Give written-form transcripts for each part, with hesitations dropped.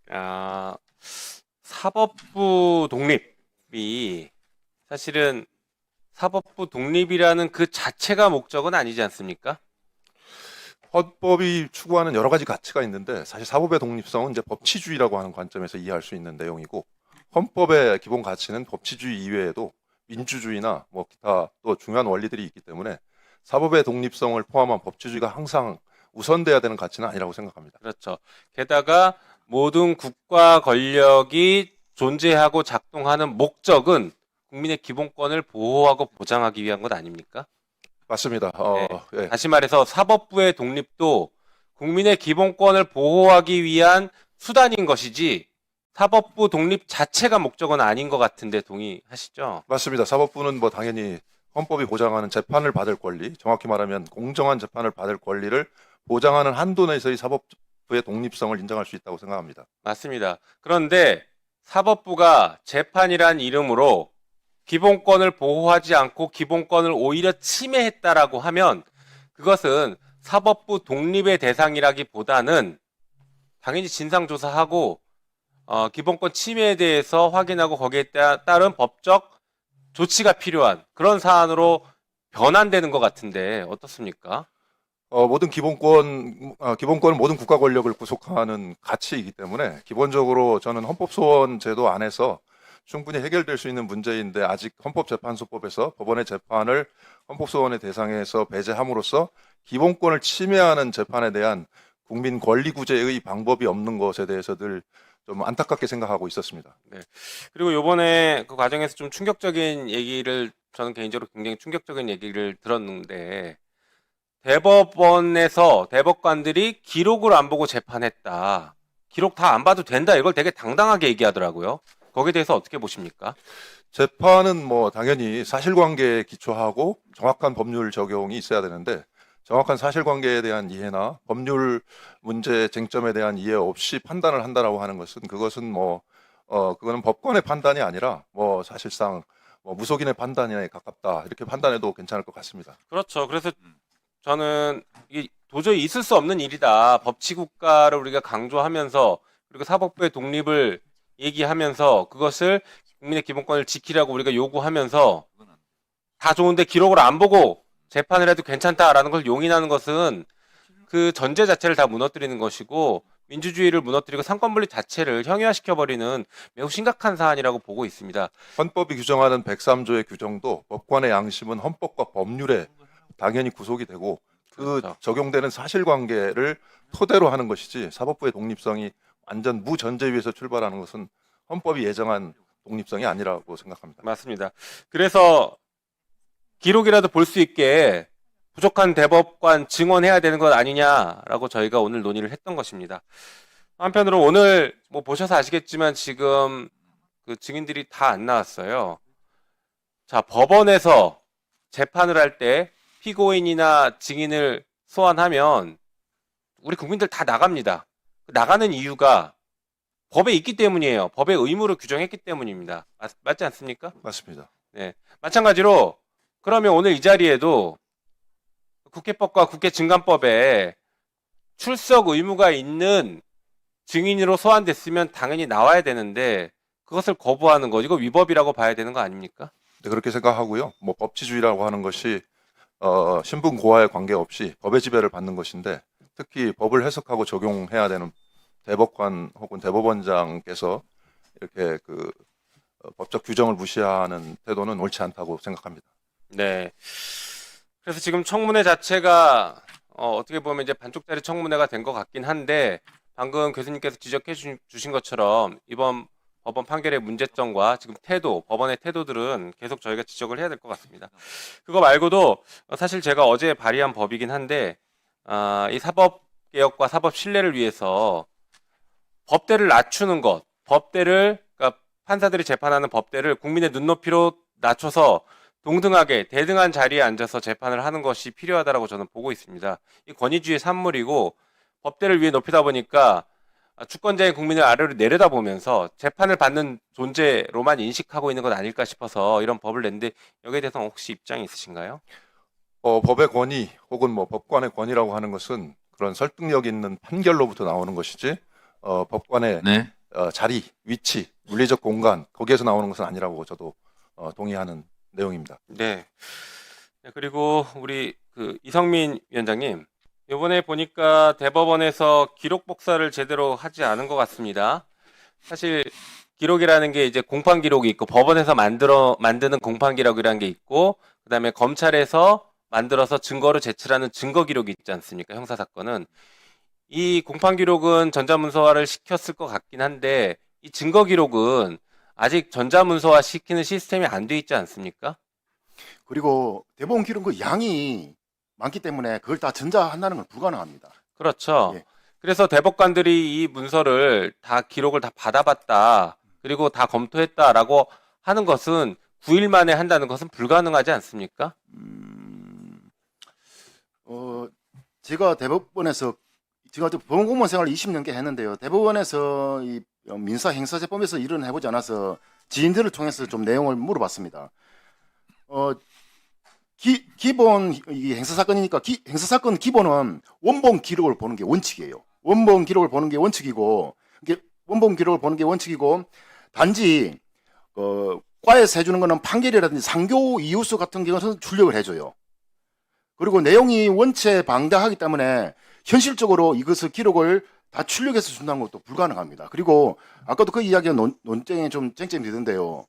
아, 사법부 독립이 사실은 사법부 독립이라는 그 자체가 목적은 아니지 않습니까? 헌법이 추구하는 여러 가지 가치가 있는데 사실 사법의 독립성은 이제 법치주의라고 하는 관점에서 이해할 수 있는 내용이고 헌법의 기본 가치는 법치주의 이외에도 민주주의나 뭐 기타 또 중요한 원리들이 있기 때문에 사법의 독립성을 포함한 법치주의가 항상 우선돼야 되는 가치는 아니라고 생각합니다. 그렇죠. 게다가 모든 국가 권력이 존재하고 작동하는 목적은 국민의 기본권을 보호하고 보장하기 위한 것 아닙니까? 맞습니다. 예. 예. 다시 말해서 사법부의 독립도 국민의 기본권을 보호하기 위한 수단인 것이지 사법부 독립 자체가 목적은 아닌 것 같은데 동의하시죠? 맞습니다. 사법부는 뭐 당연히 헌법이 보장하는 재판을 받을 권리, 정확히 말하면 공정한 재판을 받을 권리를 보장하는 한도 내에서의 사법부의 독립성을 인정할 수 있다고 생각합니다. 맞습니다. 그런데 사법부가 재판이란 이름으로 기본권을 보호하지 않고 기본권을 오히려 침해했다라고 하면 그것은 사법부 독립의 대상이라기보다는 당연히 진상조사하고 기본권 침해에 대해서 확인하고 거기에 따른 법적 조치가 필요한 그런 사안으로 변환되는 것 같은데 어떻습니까? 모든 기본권은 모든 국가 권력을 구속하는 가치이기 때문에 기본적으로 저는 헌법소원 제도 안에서 충분히 해결될 수 있는 문제인데 아직 헌법재판소법에서 법원의 재판을 헌법소원의 대상에서 배제함으로써 기본권을 침해하는 재판에 대한 국민 권리 구제의 방법이 없는 것에 대해서 늘 좀 안타깝게 생각하고 있었습니다. 네. 그리고 요번에 그 과정에서 좀 충격적인 얘기를 저는 개인적으로 굉장히 충격적인 얘기를 들었는데 대법원에서 대법관들이 기록을 안 보고 재판했다. 기록 다 안 봐도 된다. 이걸 되게 당당하게 얘기하더라고요. 거기에 대해서 어떻게 보십니까? 재판은 뭐 당연히 사실관계에 기초하고 정확한 법률 적용이 있어야 되는데 정확한 사실관계에 대한 이해나 법률 문제 쟁점에 대한 이해 없이 판단을 한다라고 하는 것은 그것은 그거는 법관의 판단이 아니라 뭐 사실상 뭐 무속인의 판단에 가깝다 이렇게 판단해도 괜찮을 것 같습니다. 그렇죠. 그래서 저는 이게 도저히 있을 수 없는 일이다. 법치국가를 우리가 강조하면서 그리고 사법부의 독립을 얘기하면서 그것을 국민의 기본권을 지키라고 우리가 요구하면서 다 좋은데 기록을 안 보고 재판을 해도 괜찮다라는 걸 용인하는 것은 그 전제 자체를 다 무너뜨리는 것이고 민주주의를 무너뜨리고 상권분리 자체를 형이화시켜버리는 매우 심각한 사안이라고 보고 있습니다. 헌법이 규정하는 103조의 규정도 법관의 양심은 헌법과 법률에 당연히 구속이 되고 그 그렇죠. 적용되는 사실관계를 토대로 하는 것이지 사법부의 독립성이 완전 무전제 위에서 출발하는 것은 헌법이 예정한 독립성이 아니라고 생각합니다. 맞습니다. 그래서 기록이라도 볼 수 있게 부족한 대법관 증언해야 되는 것 아니냐라고 저희가 오늘 논의를 했던 것입니다. 한편으로 오늘 뭐 보셔서 아시겠지만 지금 그 증인들이 다 안 나왔어요. 자, 법원에서 재판을 할 때 피고인이나 증인을 소환하면 우리 국민들 다 나갑니다. 나가는 이유가 법에 있기 때문이에요. 법의 의무를 규정했기 때문입니다. 맞지 않습니까? 맞습니다. 네. 마찬가지로 그러면 오늘 이 자리에도 국회법과 국회증감법에 출석 의무가 있는 증인으로 소환됐으면 당연히 나와야 되는데 그것을 거부하는 거 이거 위법이라고 봐야 되는 거 아닙니까? 네, 그렇게 생각하고요. 뭐 법치주의라고 하는 것이 신분 고하에 관계없이 법의 지배를 받는 것인데 특히 법을 해석하고 적용해야 되는 대법관 혹은 대법원장께서 이렇게 법적 규정을 무시하는 태도는 옳지 않다고 생각합니다. 네. 그래서 지금 청문회 자체가 어떻게 보면 이제 반쪽짜리 청문회가 된 것 같긴 한데 방금 교수님께서 지적해 주신 것처럼 이번 법원 판결의 문제점과 지금 태도, 법원의 태도들은 계속 저희가 지적을 해야 될 것 같습니다. 그거 말고도 사실 제가 어제 발의한 법이긴 한데 이 사법개혁과 사법 신뢰를 위해서 법대를 낮추는 것, 그러니까 판사들이 재판하는 법대를 국민의 눈높이로 낮춰서 동등하게 대등한 자리에 앉아서 재판을 하는 것이 필요하다고 저는 보고 있습니다. 이 권위주의 산물이고 법대를 위에 높이다 보니까 주권자인 국민을 아래로 내려다보면서 재판을 받는 존재로만 인식하고 있는 것 아닐까 싶어서 이런 법을 냈는데 여기에 대해서 혹시 입장이 있으신가요? 법의 권위 혹은 뭐 법관의 권위라고 하는 것은 그런 설득력 있는 판결로부터 나오는 것이지 법관의 네. 자리, 위치, 물리적 공간 거기에서 나오는 것은 아니라고 저도 동의하는 내용입니다. 네. 네, 그리고 우리 그 이성민 위원장님, 이번에 보니까 대법원에서 기록 복사를 제대로 하지 않은 것 같습니다. 사실 기록이라는 게 이제 공판 기록이 있고 법원에서 만드는 공판 기록이라는 게 있고 그다음에 검찰에서 만들어서 증거로 제출하는 증거 기록이 있지 않습니까? 형사 사건은 이 공판 기록은 전자문서화를 시켰을 것 같긴 한데 이 증거 기록은 아직 전자문서화 시키는 시스템이 안 돼 있지 않습니까? 그리고 대법원 기록 그 양이 많기 때문에 그걸 다 전자한다는 건 불가능합니다. 그렇죠. 예. 그래서 대법관들이 이 문서를 다 기록을 다 받아봤다. 그리고 다 검토했다라고 하는 것은 9일 만에 한다는 것은 불가능하지 않습니까? 제가 대법원에서 제가 법원 공무원 생활을 20년께 했는데요. 대법원에서 이 민사 행사제법에서 일은 해보지 않아서 지인들을 통해서 좀 내용을 물어봤습니다. 기본 이 행사 사건이니까 행사 사건 기본은 원본 기록을 보는 게 원칙이에요. 원본 기록을 보는 게 원칙이고 이게 원본 기록을 보는 게 원칙이고 단지 과에서 해주는 거는 판결이라든지 상교 이유서 같은 경우는 출력을 해줘요. 그리고 내용이 원체 방대하기 때문에 현실적으로 이것을 기록을 다 출력해서 준다는 것도 불가능합니다. 그리고 아까도 그 이야기가 논쟁에 좀 쟁점이 되던데요.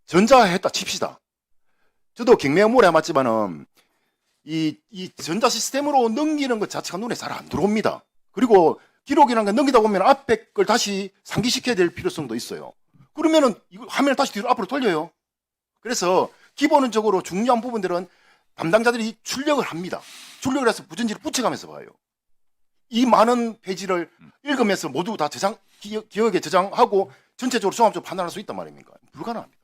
전자했다 칩시다. 저도 경매업무를 해봤지만은 이 전자 시스템으로 넘기는 것 자체가 눈에 잘 안 들어옵니다. 그리고 기록이라는 거 넘기다 보면 앞에 걸 다시 상기시켜야 될 필요성도 있어요. 그러면은 이거 화면을 다시 뒤로 앞으로 돌려요. 그래서 기본적으로 중요한 부분들은 담당자들이 출력을 합니다. 출력을 해서 부전지를 붙여가면서 봐요. 이 많은 페이지를 읽으면서 모두 다 기억에 저장하고 전체적으로 종합적으로 판단할 수 있단 말입니까? 불가능합니다.